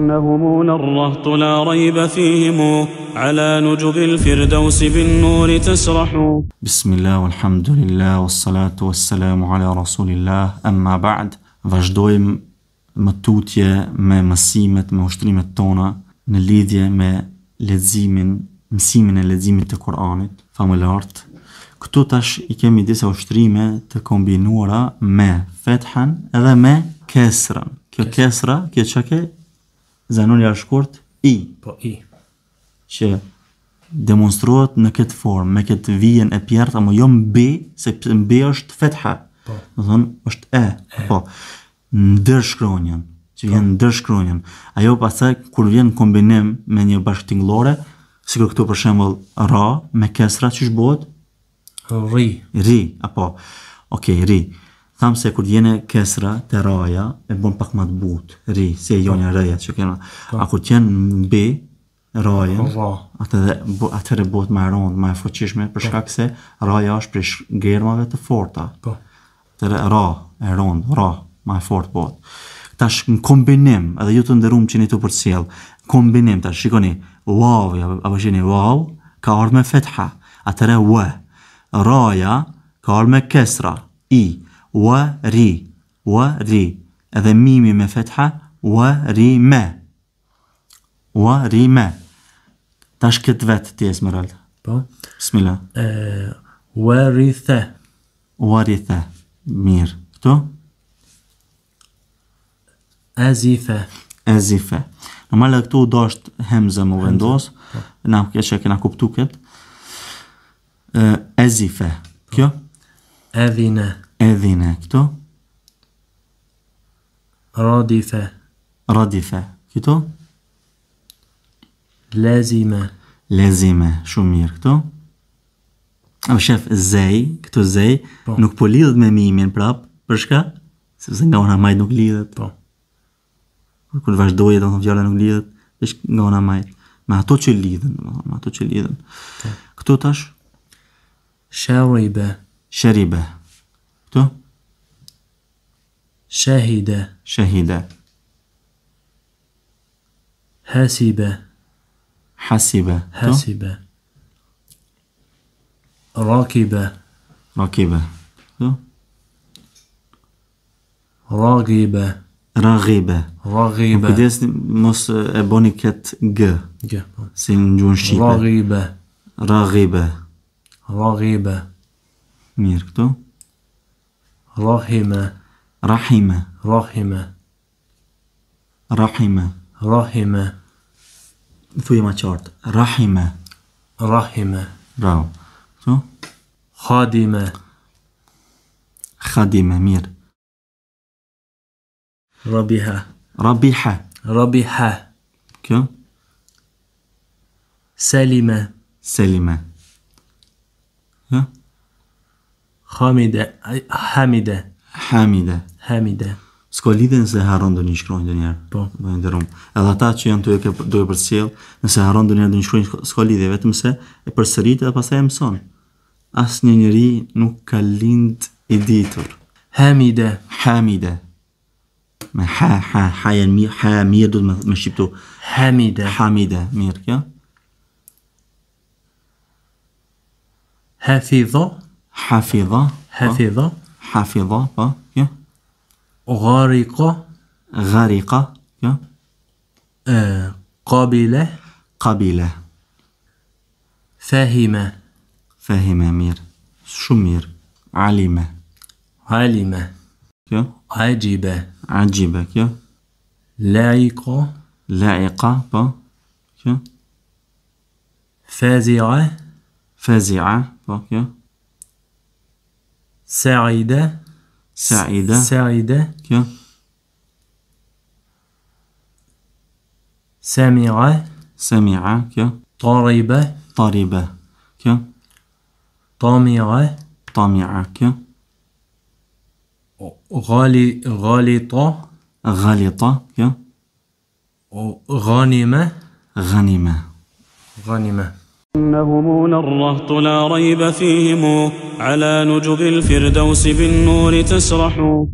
إنهم الرهط لا ريب فيهم على نجب الفردوس بالنور تسرح. بسم الله والحمد لله والصلاة والسلام على رسول الله. أما بعد, vazhdojmë më tutje me mësimet, me ushtrimet tona në lidhje me mësimin e leximit të Kuranit famëlart. Këtu tash I kemi disa ushtrime të kombinuara me fethan edhe me kesrën. Kjo kesra, kjo që ke zanonja shkurt I. Po I. Që demonstruat në këtë formë, me këtë vijen e pjertë, ama jo mbi, se mbi është fetha. Po. Do thonë, është e. Po. Ndër shkronjën, që vjen ndër shkronjën. Ajo pastaj kur vjen kombinim me një bashkëtingëllore, sikur këtu për shembull ra me kesra çish bëhet? Ri, apo. Okej, ri. Tham se kur vjen kesra te raja e bën pak më të butë. Ri, si e jonja reja që kena. A kur vjen mbi rajën, atëherë bëhet më e rëndë, më e fuqishme për shkak se raja është prej germave të forta. Po. Atëherë ra e rëndë, ra më e fortë bëhet. Tash në kombinim, edhe ju të nderuam që një të përcjell, kombinim tash shikoni, waw, apo jeni waw, ka ardhur me fetha. Atëherë wa. Raja ka ardhur me kesra, I. Wa ri. Edhe mimi me fetha, wa ri me. Wa ri me. Tash këtë vetë ti Esmeralda. Po. Bismillah. Waritha. Mirë. Këtu? Azifa. Normale këtu do është hemza më vendos. Na që kena kuptu këtë. Azifa. Kjo? Edhina. Këtu? Radifa. Këtu? Lazime. Shumë mirë. Këtu? A shef këtu zej, nuk po lidhet me mimin prap, përshka? Sepse nga ona majt nuk lidhet. Po. Kur vazhdoje do të fjala nuk lidhet, veç nga ona majt. Me ato që lidhen, Këtu tash? Shariba. Këtu? Shahida. Hasiba. Rakiba. Këtu? Raghiba. Kujdesni mos e boni këtë g. Si në gjuhën shqipe. Raghiba. Mirë, këtu? Rahima. Thuaj më qartë. Rahima. Bravo. Këtu? Khadima, mirë. Rabiha. Kjo? Salima. Kjo? Hamida. S'ka lidhje nëse harron do një shkronjë ndonjëherë. Po. Edhe ata që janë të do e përcjell, nëse harron ndonjëherë do një shkronjë, s'ka lidhje, vetëm se e përsërit dhe pastaj e mëson. Asnjë njeri nuk ka lind I ditur. Hamida. Me ha janë mirë do të më shqiptu. Hamida, mirë kjo. Hafidha, po, kjo. Ghariqa, kjo. Qabila. Fahima, mirë. Shumë mirë. Alima. Kjo. Ajiba, kjo. Laiqa, po. Kjo. Fazi'a, po, kjo. Sa'ida, kjo. Sami'a, kjo. Tariba, kjo. Tami'a, kjo. Ghalita, kjo. Ghanima. إنهم الرهط لا ريب فيهم على نجب الفردوس بالنور تسرح.